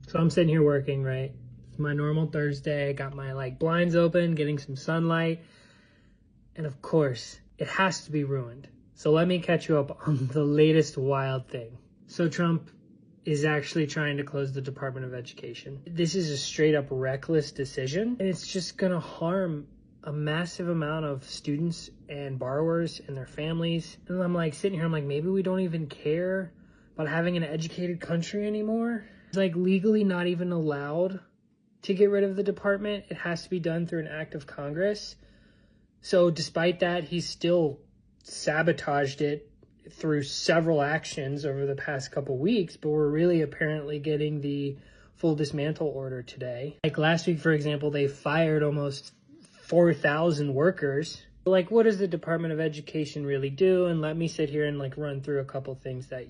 So I'm sitting here working, right? It's my normal Thursday. I got my blinds open, getting some sunlight. And of course, it has to be ruined. So let me catch you up on the latest wild thing. So Trump is actually trying to close the Department of Education. This is a straight up reckless decision, and it's just gonna harm a massive amount of students and borrowers and their families. And I'm sitting here, I'm like, maybe we don't even care about having an educated country anymore. It's legally not even allowed to get rid of the department. It has to be done through an act of Congress. So despite that, he's still sabotaged it through several actions over the past couple weeks, but we're really apparently getting the full dismantle order today. Last week, for example, they fired almost 4,000 workers. What does the Department of Education really do? And let me sit here and run through a couple things that,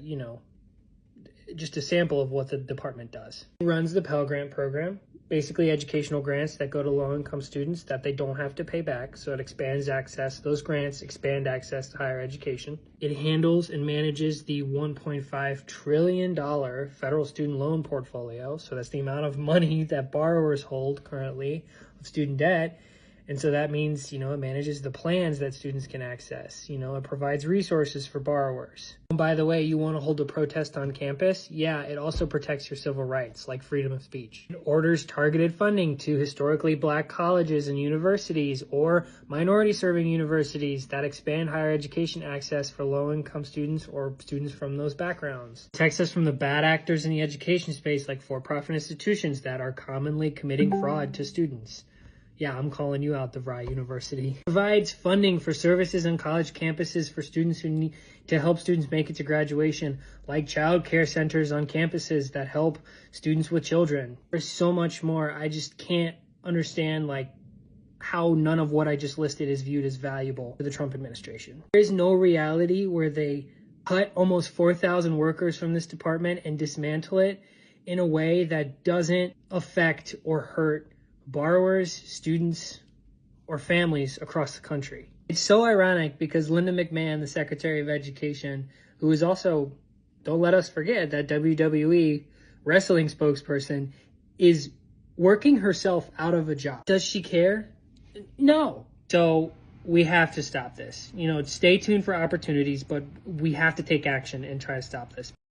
just a sample of what the department does. It runs the Pell Grant program, basically educational grants that go to low-income students that they don't have to pay back. So it expands access. Those grants expand access to higher education. It handles and manages the $1.5 trillion federal student loan portfolio. So that's the amount of money that borrowers hold currently of student debt. And so that means, it manages the plans that students can access. It provides resources for borrowers. And by the way, you want to hold a protest on campus? Yeah, it also protects your civil rights, like freedom of speech. It orders targeted funding to historically black colleges and universities or minority-serving universities that expand higher education access for low-income students or students from those backgrounds. It protects us from the bad actors in the education space, like for-profit institutions that are commonly committing fraud to students. Yeah, I'm calling you out, DeVry University. Provides funding for services on college campuses for students who need to help students make it to graduation, like child care centers on campuses that help students with children. There's so much more. I just can't understand how none of what I just listed is viewed as valuable to the Trump administration. There is no reality where they cut almost 4,000 workers from this department and dismantle it in a way that doesn't affect or hurt borrowers, students, or families across the country. It's so ironic because Linda McMahon, the Secretary of Education, who is also, don't let us forget, that WWE wrestling spokesperson, is working herself out of a job. Does she care? No. So we have to stop this. Stay tuned for opportunities, but we have to take action and try to stop this.